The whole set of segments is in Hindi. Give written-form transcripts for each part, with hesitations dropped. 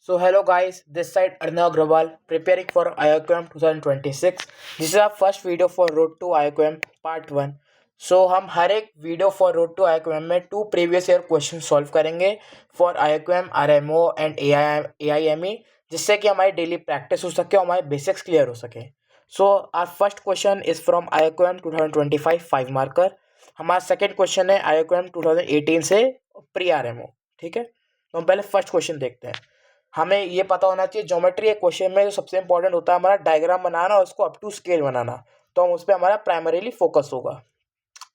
So hello guys, this side Arnav Agrawal preparing for IIQM 2026. This is our first video for Road to IIQM Part 1. So हम हर एक video for road to IIQM में 2 प्रीवियस ईयर क्वेश्चन सॉल्व करेंगे for IIQM RMO and AIME, जिससे कि हमारी डेली प्रैक्टिस हो सके और हमारे बेसिक्स क्लियर हो सके. So our first question is from IIQM 2025 5 marker. हमारा सेकेंड क्वेश्चन है IIQM 2018 से प्री RMO. ठीक है, तो हम पहले फर्स्ट क्वेश्चन देखते हैं. हमें ये पता होना चाहिए ज्योमेट्री एक क्वेश्चन में जो सबसे इंपॉर्टेंट होता है हमारा डायग्राम बनाना और उसको अप टू स्केल बनाना, तो हम उस पर हमारा प्राइमरीली फोकस होगा.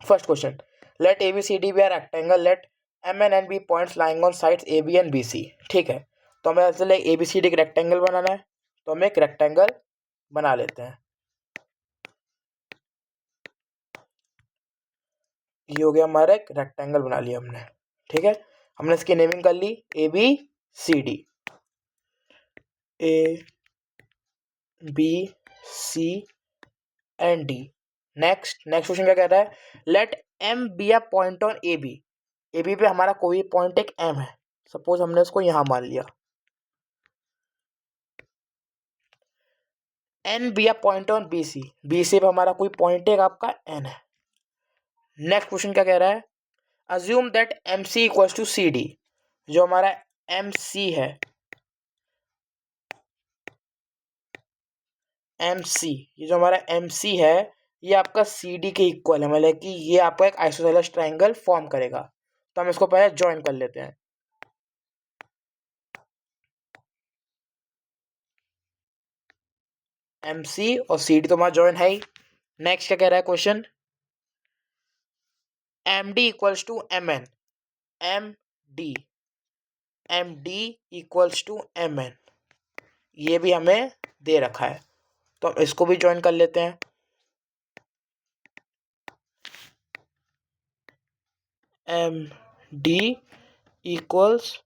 First question, let ABCD be are rectangle, let MN and B points lying on sides AB and BC. ठीक है, तो हमें चले ABCD एक रेक्टेंगल बनाना है, तो हम एक रेक्टेंगल बना लेते हैं. ये हो गया हमारा एक रेक्टेंगल बना लिया हमने. ठीक है, हमने इसकी नेमिंग कर ली ABCD, ABCD. नेक्स्ट क्वेश्चन क्या कह रहा है, let M be a point on AB. AB पे हमारा कोई पॉइंट एक M है, सपोज हमने उसको यहां मान लिया. N B a point on BC. BC पे हमारा कोई पॉइंट एक आपका N है. नेक्स्ट क्वेश्चन क्या कह रहा है, assume that MC equals to CD. जो हमारा MC है, MC, ये जो हमारा MC है ये आपका CD के इक्वल है, मतलब कि ये आपका एक आइसोसेलेस ट्रायंगल फॉर्म करेगा. तो हम इसको पहले ज्वाइन कर लेते हैं. MC और CD तो हमारा ज्वाइन है ही. नेक्स्ट क्या कह रहा है question, MD equals to MN. MD equals to MN, ये भी हमें दे रखा है, तो हम इसको भी ज्वाइन कर लेते हैं. MD equals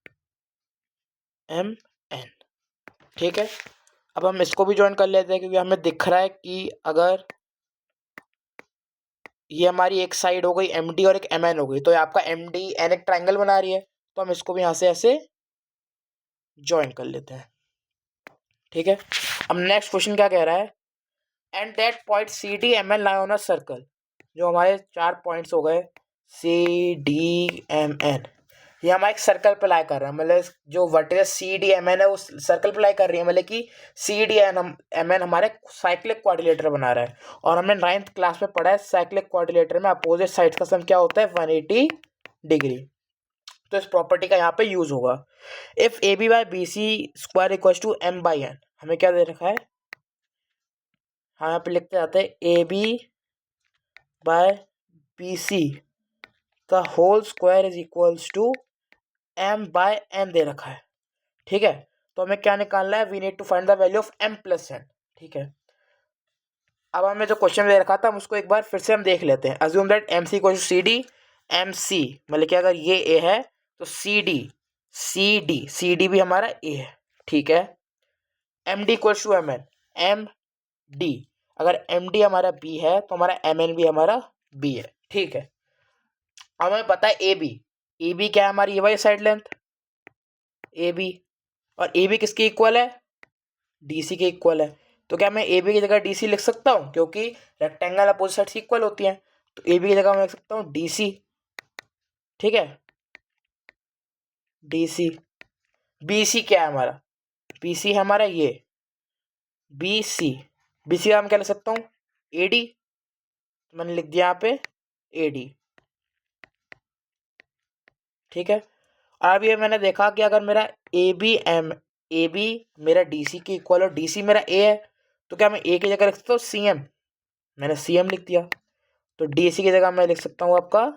MN. ठीक है, अब हम इसको भी ज्वाइन कर लेते हैं क्योंकि हमें दिख रहा है कि अगर ये हमारी एक साइड हो गई MD और एक MN हो गई, तो आपका MDN एक ट्रायंगल बना रही है, तो हम इसको भी यहाँ से ऐसे ज्वाइन कर लेते हैं. ठीक है, अब नेक्स्ट क्वेश्चन क्या कह रहा है, and that point CDMN lie on a circle. जो हमारे 4 पॉइंट्स हो गए CDMN, ये हमारे एक सर्कल पे लाई कर रहा है, मतलब जो वर्टिकल CDMN है उस सर्कल पे लाई कर रही है, मतलब कि CDMN हमारे साइक्लिक क्वाड्रिलेटर बना रहा है. और हमने 9th क्लास में पढ़ा है साइक्लिक क्वाड्रिलेटर में अपोजिट साइड्स का सम क्या होता है, 180 डिग्री. तो इस प्रॉपर्टी का यहाँ पे यूज होगा. If AB by BC square equals to M by N. हमें क्या दे रखा है, हम यहाँ पे लिखते जाते हैं AB बाय BC का whole square is equals to M by N दे रखा है. ठीक है, तो हमें क्या निकालना है, we need to find the value of M plus N. ठीक है, अब हमें जो क्वेश्चन दे रखा था हम उसको एक बार फिर से हम देख लेते हैं. Assume that MC equals to CD. MC मतलब कि अगर ये A है तो CD भी हमारा A है. ठीक है, MD equals to MN. MD, अगर MD हमारा B है तो हमारा MN भी हमारा B है. ठीक है, अब हमें पता है AB क्या है हमारी, ये वाली साइड लेंथ AB, और AB किसके इक्वल है, DC के इक्वल है. तो क्या मैं AB की जगह DC लिख सकता हूँ, क्योंकि रेक्टेंगल अपोजिट साइड इक्वल होती हैं, तो AB की जगह मैं लिख सकता हूँ DC. ठीक है, DC. BC क्या है हमारा, BC है हमारा ये BC का हम क्या लिख सकता हूँ, AD. तो मैंने लिख दिया यहाँ पे AD. ठीक है, अब ये मैंने देखा कि अगर मेरा AB मेरा DC के इक्वल और DC मेरा A है, तो क्या मैं A की जगह लिख सकता हूँ CM. मैंने CM लिख दिया, तो DC की जगह मैं लिख सकता हूँ आपका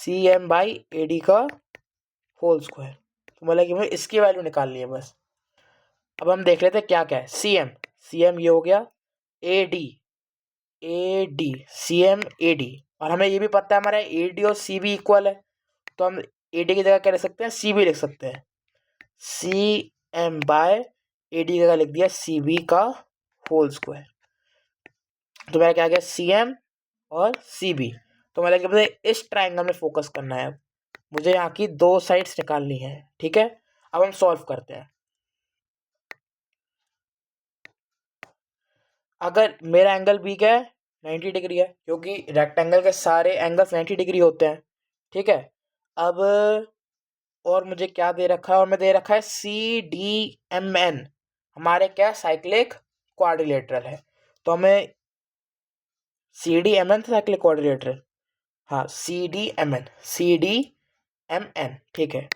CM बाई AD का होल स्क्वायर. तो मतलब कि मुझे इसकी वैल्यू निकालनी है बस. अब हम देख लेते हैं क्या क्या है. CM ये हो गया, AD CM AD, और हमें ये भी पता है हमारा AD और CB इक्वल है, तो हम AD की जगह क्या लिख सकते हैं, CB लिख सकते हैं. CM बाय AD की जगह लिख दिया CB का होल स्क्वायर. तो मेरा क्या गया, CM और CB. तो मतलब कि मुझे इस ट्रायंगल में फोकस करना है, मुझे यहाँ की 2 साइड्स निकालनी है. ठीक है, अब हम सॉल्व करते हैं। अगर मेरा एंगल बी क्या है, 90 डिग्री है, क्योंकि रेक्टेंगल के सारे एंगल्स 90 डिग्री होते हैं। ठीक है, अब और मुझे क्या दे रखा है, और मैं दे रखा है CDMN, हमारे क्या साइक्लिक क्वाड्रिलेटरल है। तो हमें CDMN साइक्लिक क्वाड्रिलेटरल, हाँ CDMN, ठीक है।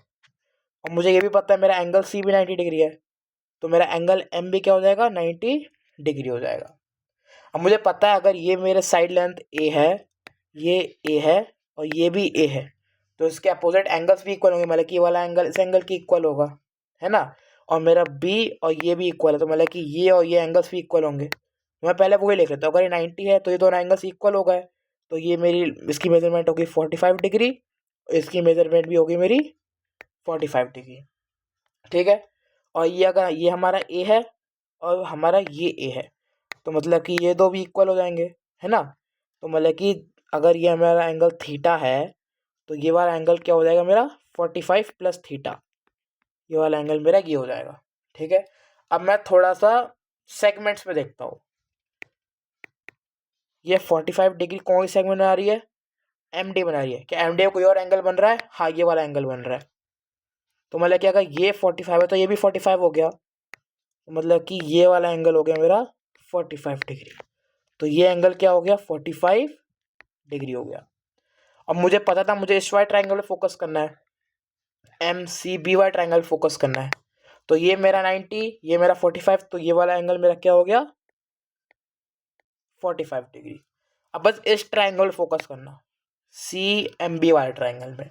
और मुझे ये भी पता है मेरा एंगल सी भी 90 डिग्री है, तो मेरा एंगल एम भी क्या हो जाएगा, 90 डिग्री हो जाएगा। अब मुझे पता है अगर ये मेरे साइड लेंथ ए है, ये ए है और ये भी ए है, तो इसके अपोजिट एंगल्स भी इक्वल होंगे, मतलब कि ये वाला एंगल इस एंगल की इक्वल होगा, है ना। और मेरा बी और ये भी इक्वल है, तो मतलब कि ये और ये एंगल्स भी इक्वल होंगे। तो मैं पहले वही लिख लेता हूँ, अगर ये 90 है तो ये दोनों एंगल्स इक्वल हो गए, तो ये मेरी इसकी मेजरमेंट होगी 45 डिग्री, इसकी मेजरमेंट भी होगी मेरी 45 डिग्री। ठीक है, और ये अगर ये हमारा ए है और हमारा ये ए है, तो मतलब कि ये दो भी इक्वल हो जाएंगे, है ना। तो मतलब कि अगर ये हमारा एंगल थीटा है, तो ये वाला एंगल क्या हो जाएगा मेरा 45 प्लस थीटा, ये वाला एंगल मेरा ये हो जाएगा। ठीक है, अब मैं थोड़ा सा सेगमेंट्स में देखता हूँ। ये 45 डिग्री कौन सी सेगमेंट बना रही है, एमडी बना रही है। क्या एमडी में कोई और एंगल बन रहा है, हाँ ये वाला एंगल बन रहा है। तो मतलब कि अगर ये 45 है तो ये भी 45 हो गया, तो मतलब कि ये वाला एंगल हो गया मेरा 45 डिग्री। तो ये एंगल क्या हो गया, 45 डिग्री हो गया। अब मुझे पता था मुझे इस वाई ट्राइंगल पे फोकस करना है, MCBY ट्राइंगल फोकस करना है। तो ये मेरा 90, ये मेरा 45, तो ये वाला एंगल मेरा क्या हो गया 45 डिग्री। अब बस इस ट्राइंगल फोकस करना, CMB वाले ट्राइंगल में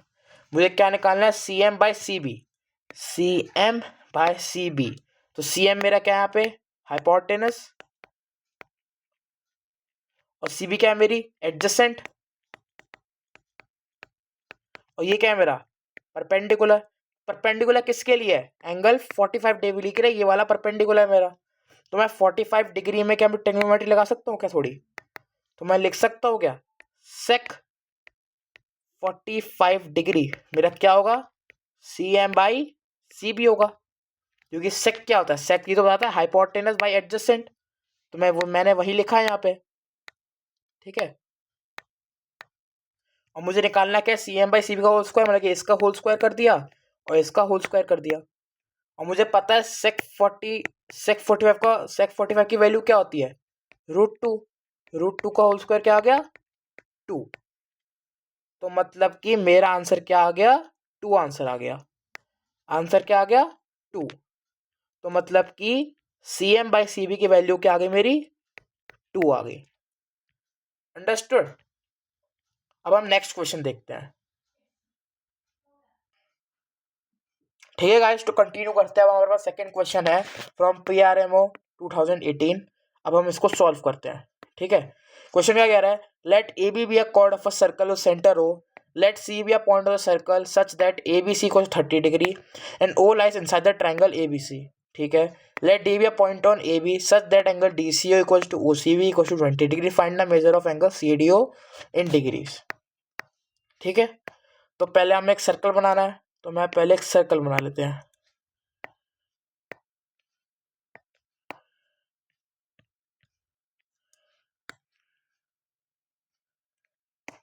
मुझे क्या निकालना है, CM/CB। तो CM मेरा क्या है यहाँ पे, हाइपोटेनस, और CB क्या है मेरी एडजेसेंट, और ये क्या है मेरा परपेंडिकुलर। परपेंडिकुलर किसके लिए है, एंगल 45 डिग्री लिख रहे, ये वाला परपेंडिकुलर है मेरा। तो मैं 45 डिग्री में क्या मैं ट्रिग्नोमेट्री लगा सकता हूँ क्या थोड़ी, तो मैं लिख सकता हूँ क्या, सेक 45 डिग्री मेरा क्या होगा, CM/CB होगा। क्योंकि सेक क्या होता है, सेक ये तो बताता है हाइपोटेनस बाई एडजेसेंट, तो मैंने वही लिखा है यहाँ पे। ठीक है, और मुझे निकालना क्या है, CM/CB का होल स्क्वायर, मतलब कि इसका होल स्क्वायर कर दिया और इसका होल स्क्वायर कर दिया। और मुझे पता है सेक 45 की वैल्यू क्या होती है, √2, √2 का होल स्क्वायर क्या आ गया 2। तो मतलब कि मेरा आंसर क्या आ गया, 2 आंसर आ गया। आंसर क्या आ गया 2। तो मतलब कि CM/CB की वैल्यू क्या आ गई मेरी 2 आ गई। अंडरस्टूड। अब हम नेक्स्ट क्वेश्चन देखते हैं। ठीक है गाइस, तो कंटिन्यू करते हैं। अब हमारे पास सेकंड क्वेश्चन है फ्रॉम PRMO 2018। अब हम इसको सॉल्व करते हैं। ठीक है, क्वेश्चन क्या कह रहा है, let A B a chord of a circle centre O, let C be a point of the circle such that A B C equals 30 degree and O lies inside the triangle A B C. ठीक है, let D be a point on A B such that angle D C O equals to O C B equals to 20 degree, find the measure of angle C D O in degrees. ठीक है, तो पहले हमें एक सर्कल बनाना है, तो मैं पहले एक सर्कल बना लेते हैं।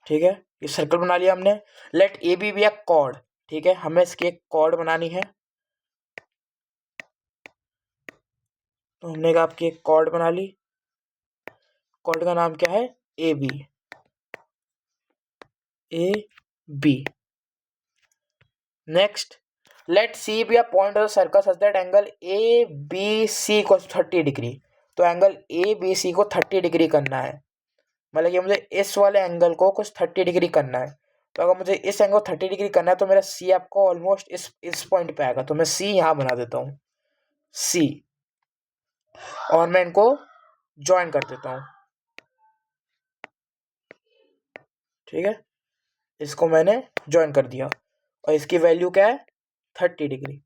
ठीक है, ये सर्कल बना लिया हमने। Let A B a chord, ठीक है, हमें इसकी एक कॉर्ड बनानी है। तो हमने कहा आपकी एक कॉर्ड बना ली, कॉर्ड का नाम क्या है A B, A B. Next, let C be a point of the circle such that angle A B C को 30 डिग्री। तो एंगल ए बी सी को 30 डिग्री करना है, मतलब कि मुझे इस वाले एंगल को कुछ 30 डिग्री करना है। तो अगर मुझे इस एंगल 30 डिग्री करना है, तो मेरा सी आपको ऑलमोस्ट इस पॉइंट पे आएगा। तो मैं सी यहाँ बना देता हूँ, सी, और मैं इनको ज्वाइन कर देता हूँ। ठीक है, इसको मैंने ज्वाइन कर दिया और इसकी वैल्यू क्या है 30 डिग्री।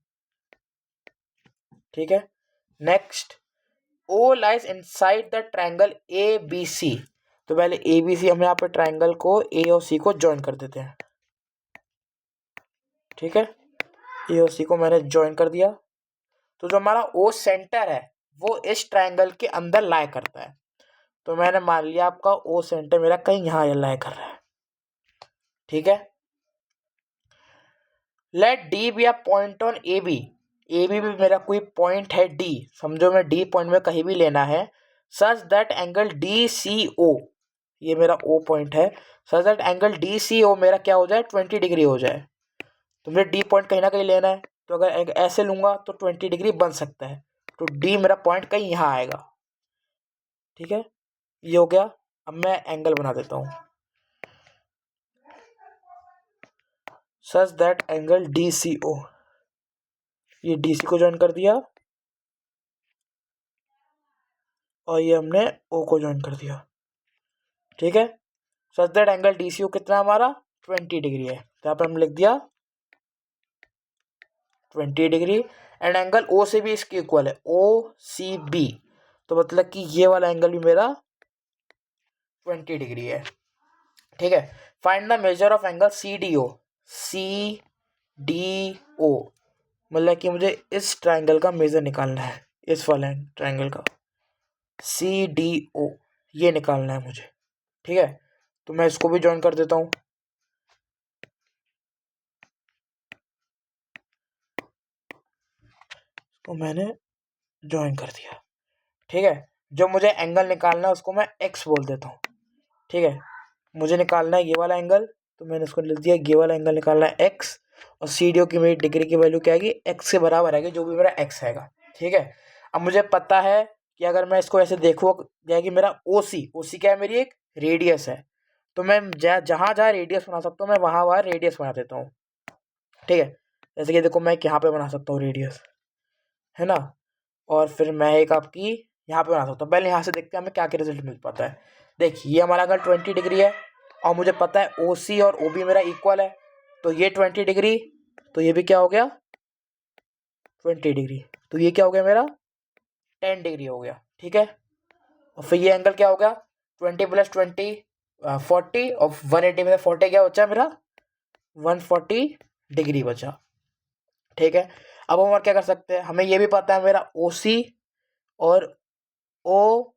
ठीक है, next, O lies inside the triangle A B C. तो पहले ए बी सी, हम यहाँ पे ट्रायंगल को ए और सी को ज्वाइन कर देते हैं। ठीक है, ए और सी को मैंने ज्वाइन कर दिया। तो जो हमारा ओ सेंटर है वो इस ट्रायंगल के अंदर लाई करता है। तो मैंने मान लिया आपका ओ सेंटर मेरा कहीं यहाँ लाई कर रहा है। ठीक है, let D be a point on A B. A B भी मेरा कोई पॉइंट है डी, समझो मैं डी पॉइंट में कहीं भी लेना है। Such that angle D C O, ये मेरा ओ पॉइंट है, such that angle D C O मेरा क्या हो जाए 20 डिग्री हो जाए। तो मुझे डी पॉइंट कहीं ना कहीं लेना है, तो अगर ऐसे लूंगा तो 20 डिग्री बन सकता है। तो डी मेरा पॉइंट कहीं यहाँ आएगा। ठीक है, ये हो गया। अब मैं एंगल बना देता हूँ, such that angle D C O, ये डी सी को ज्वाइन कर दिया और ये हमने ओ को ज्वाइन कर दिया। ठीक है, such that angle D C O कितना हमारा 20 डिग्री है, तो यहाँ पर हम लिख दिया 20 डिग्री। एंड एंगल ओ से भी इसके इक्वल है, ओ सी बी, तो मतलब कि ये वाला एंगल भी मेरा 20 डिग्री है। ठीक है, find the measure of angle C D O. C D O मतलब कि मुझे इस ट्राइंगल का मेजर निकालना है, इस वाले ट्राइंगल का सी डी ओ ये निकालना है मुझे। ठीक है, तो मैं इसको भी ज्वाइन कर देता हूँ। तो मैंने ज्वाइन कर दिया। ठीक है, जो मुझे एंगल निकालना है उसको मैं एक्स बोल देता हूँ। ठीक है, मुझे निकालना है ये वाला एंगल, तो मैंने उसको लिख दिया ये वाला एंगल निकालना है एक्स, और सी डी ओ की मेरी डिग्री की वैल्यू क्या आएगी, एक्स के बराबर आएगी, जो भी मेरा एक्स आएगा। ठीक है, अब मुझे पता है कि अगर मैं इसको ऐसे देखूँ जाएगी मेरा ओ सी क्या है, मेरी एक रेडियस है। तो मैं जहाँ जहाँ रेडियस बना सकता हूँ मैं वहाँ वहाँ रेडियस बना देता हूँ। ठीक है, जैसे कि देखो मैं यहाँ पे बना सकता हूँ रेडियस, है ना, और फिर मैं एक आपकी यहाँ पे बना सकता हूँ। पहले यहाँ से देखते हैं हमें क्या क्या रिजल्ट मिल पाता है। देखिए ये हमारा अगर 20 डिग्री है और मुझे पता है ओ सी और ओ बी मेरा इक्वल है, तो ये 20 डिग्री, तो ये भी क्या हो गया 20 डिग्री, तो ये क्या हो गया मेरा 10 डिग्री हो गया। ठीक है, और फिर ये एंगल क्या हो गया 20 प्लस 20 40, और 180 में 40 क्या बचा मेरा 140 डिग्री बचा। ठीक है, अब हम और क्या कर सकते हैं, हमें ये भी पता है मेरा ओ सी और ओ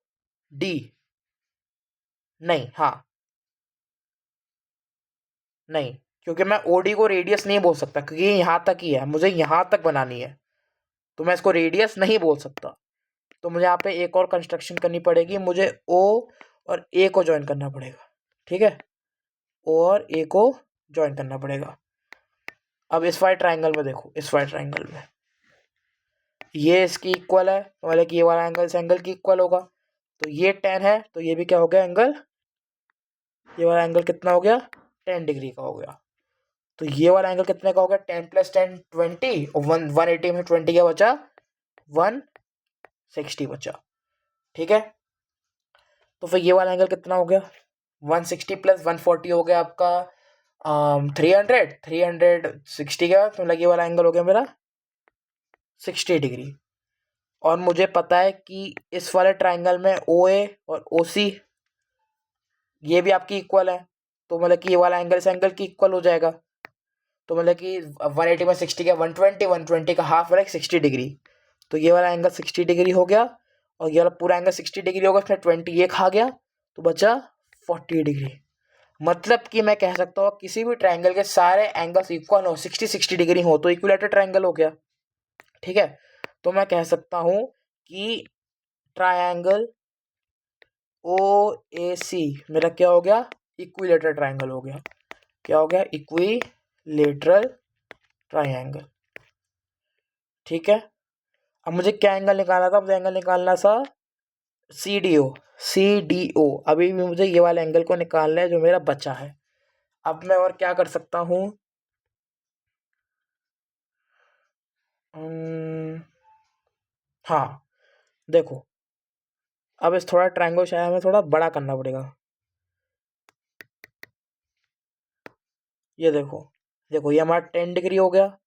डी, नहीं हाँ नहीं, क्योंकि मैं ओडी को रेडियस नहीं बोल सकता, क्योंकि ये यहाँ तक ही है, मुझे यहाँ तक बनानी है, तो मैं इसको रेडियस नहीं बोल सकता। तो मुझे यहाँ पे एक और कंस्ट्रक्शन करनी पड़ेगी, मुझे ओ और ए को ज्वाइन करना पड़ेगा। ठीक है, ओ और ए को ज्वाइन करना पड़ेगा। अब इस वाले ट्राइंगल में देखो, इस वाले ट्राइंगल में ये इसकी इक्वल है, तो मतलब कि ये वाला एंगल इस एंगल की इक्वल होगा। तो ये 10 है, तो ये भी क्या हो गया एंगल, ये वाला एंगल कितना हो गया 10 डिग्री का हो गया। तो ये वाला एंगल कितने का हो गया 10 प्लस 10 20, और 180 में 20 क्या बचा 160 बचा। ठीक है, तो फिर ये वाला एंगल कितना हो गया 160 प्लस 140 हो गया आपका 360 का, तो मतलब ये वाला एंगल हो गया मेरा 60 डिग्री। और मुझे पता है कि इस वाले ट्राइंगल में ओ ए और ओ सी ये भी आपकी इक्वल है, तो मतलब कि ये वाला एंगल इस एंगल की इक्वल हो जाएगा। तो मतलब कि 180 में 60 का 120 का हाफ वाला 60 डिग्री, तो ये वाला एंगल 60 डिग्री हो गया, और ये वाला पूरा एंगल 60 डिग्री होगा, फिर 20 ये खा गया, तो बचा 40 डिग्री। मतलब कि मैं कह सकता हूँ किसी भी ट्राइंगल के सारे एंगल्स इक्वल हो 60 डिग्री हो तो इक्विलेटरल ट्राइंगल हो गया। ठीक है, तो मैं कह सकता हूँ कि ट्राइंगल ओ ए सी मेरा क्या हो गया इक्विलेटरल ट्राइंगल हो गया। क्या हो गया इक्विलेटरल ट्राइंगल। ठीक है, अब मुझे क्या एंगल निकालना था, मुझे एंगल निकालना था सी डी ओ। सी डी ओ अभी भी मुझे ये वाले एंगल को निकालना है जो मेरा बचा है। अब मैं और क्या कर सकता हूँ, हाँ देखो, अब इस थोड़ा ट्रायंगल शायद हमें थोड़ा बड़ा करना पड़ेगा। ये देखो, देखो ये हमारा 10 डिग्री हो गया,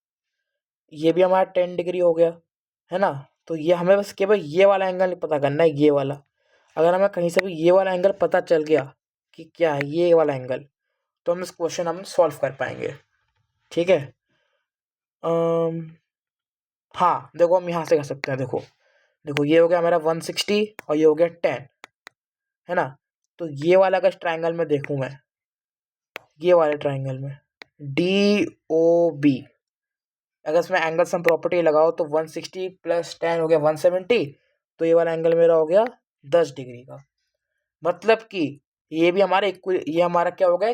ये भी हमारा 10 डिग्री हो गया, है ना। तो ये हमें बस केवल ये वाला एंगल पता करना है, ये वाला। अगर हमें कहीं से भी ये वाला एंगल पता चल गया कि क्या है ये वाला एंगल, तो हम इस क्वेश्चन हम सॉल्व कर पाएंगे। ठीक है, हाँ देखो हम यहाँ से कर सकते हैं। देखो देखो ये हो गया मेरा 160 और ये हो गया 10, है ना। तो ये वाला अगर ट्राइंगल में देखूँ मैं, ये वाले ट्राइंगल में DOB, अगर इसमें एंगल सम प्रॉपर्टी लगाओ तो 160 + 10 हो गया 170, तो ये वाला एंगल मेरा हो गया 10 डिग्री का। मतलब कि ये भी हमारा इक्वल, ये हमारा क्या हो गया,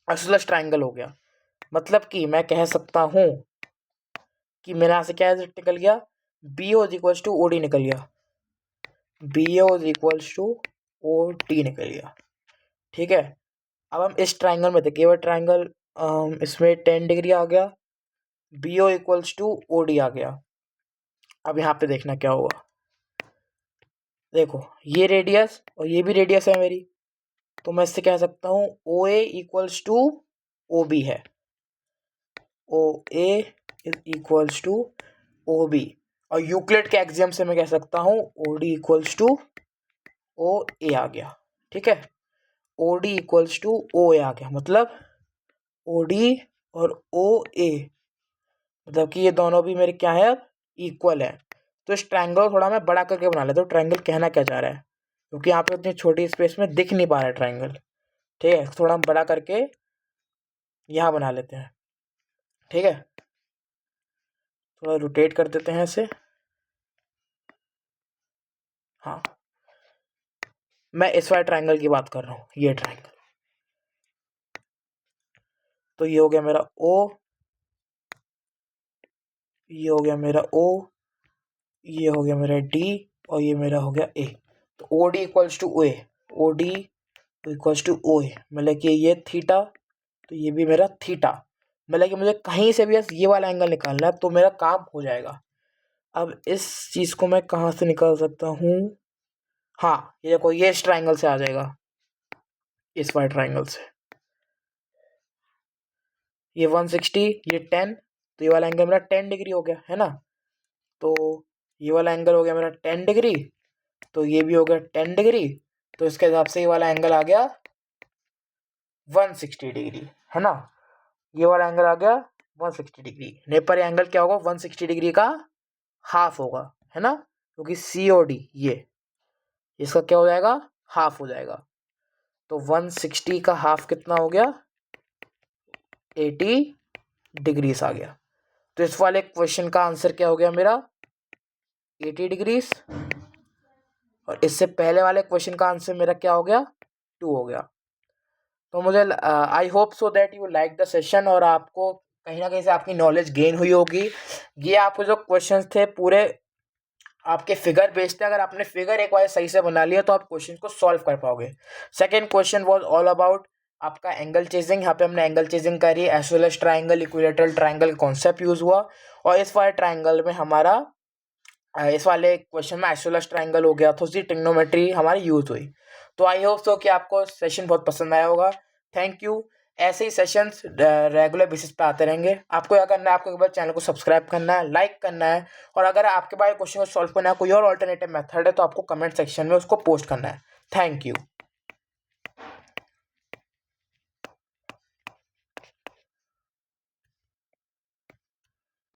आइसोसेलेस ट्राइंगल हो गया। मतलब कि मैं कह सकता हूँ कि मेरे यहाँ से क्या निकल गया, BO इक्वल्स टू OD निकल गया, BO इक्वल्स टू OD निकल गया। ठीक है, अब हम इस ट्राइंगल में देखिए, वो ट्राइंगल इसमें 10 डिग्री आ गया, BO इक्वल्स टू OD आ गया। अब यहाँ पे देखना क्या होगा, देखो ये रेडियस और ये भी रेडियस है मेरी, तो मैं इससे कह सकता हूँ OA इक्वल्स टू OB है, OA इक्वल्स टू OB। और यूक्लिड के एक्सियम से मैं कह सकता हूँ OD इक्वल्स टू OA आ गया। ठीक है, OD इक्वल्स टू OA आ गया, मतलब OD और OA, मतलब कि ये दोनों भी मेरे क्या है, अब इक्वल है। तो इस ट्रायंगल को थोड़ा मैं बड़ा करके बना लेता हूँ, ट्रायंगल कहना क्या चाह रहा है, क्योंकि यहाँ पे इतनी छोटी स्पेस में दिख नहीं पा रहा है ट्रायंगल। ठीक है, थोड़ा हम बड़ा करके यहाँ बना लेते हैं। ठीक है, थोड़ा रोटेट कर देते हैं इसे। हाँ, मैं इस वाले ट्रायंगल की बात कर रहा हूँ, ये ट्रायंगल। तो ये हो गया मेरा O, ये हो गया मेरा O, ये हो गया मेरा D, और ये मेरा हो गया A। तो OD equals to OA, OD equals to OA, मतलब कि ये थीटा, तो ये भी मेरा थीटा, मतलब कि मुझे कहीं से भी बस ये वाला एंगल निकालना है तो मेरा काम हो जाएगा। अब इस चीज़ को मैं कहाँ से निकाल सकता हूँ, हाँ ये देखो, ये इस ट्राइंगल से आ जाएगा, इस वाले ट्राइंगल से। ये 160, ये 10, तो ये वाला एंगल मेरा 10 डिग्री हो गया, है ना। तो ये वाला एंगल हो गया मेरा 10 डिग्री, तो ये भी हो गया 10 डिग्री, तो इसके हिसाब से ये वाला एंगल आ गया 160 डिग्री, है ना। ये वाला एंगल आ गया 160 डिग्री, नहीं पर एंगल क्या होगा, 160 डिग्री का हाफ होगा, है ना, क्योंकि COD ये, इसका क्या हो जाएगा, हाफ हो जाएगा। तो 160 का हाफ कितना हो गया, 80 डिग्रीज आ गया। तो इस वाले क्वेश्चन का आंसर क्या हो गया मेरा, 80 डिग्रीज। और इससे पहले वाले क्वेश्चन का आंसर मेरा क्या हो गया, 2 हो गया। तो मुझे I hope so that you like the session, और आपको कहीं ना कहीं से आपकी नॉलेज गेन हुई होगी। ये आपके जो क्वेश्चंस थे पूरे आपके फिगर बेस्ड थे, अगर आपने फिगर एक बार सही से बना लिया तो आप क्वेश्चन को सॉल्व कर पाओगे। Second question was all about आपका एंगल चेजिंग, यहाँ पे हमने एंगल चेजिंग करी, isosceles triangle, equilateral triangle concept use हुआ, और इस वाले ट्राइंगल में हमारा इस वाले क्वेश्चन में आइसोसेलेस ट्राइंगल हो गया, तो उसकी ट्रिग्नोमेट्री हमारी यूज हुई। तो आई होप सो कि आपको सेशन बहुत पसंद आया होगा। Thank you. ऐसे ही सेशंस रेगुलर बेसिस पे आते रहेंगे। आपको क्या करना है, आपको एक बार चैनल को सब्सक्राइब करना है, लाइक करना है, और अगर आपके पास क्वेश्चन को सॉल्व करना है, कोई और ऑल्टरनेटिव मेथड है, तो आपको कमेंट सेक्शन में उसको पोस्ट करना है। Thank you.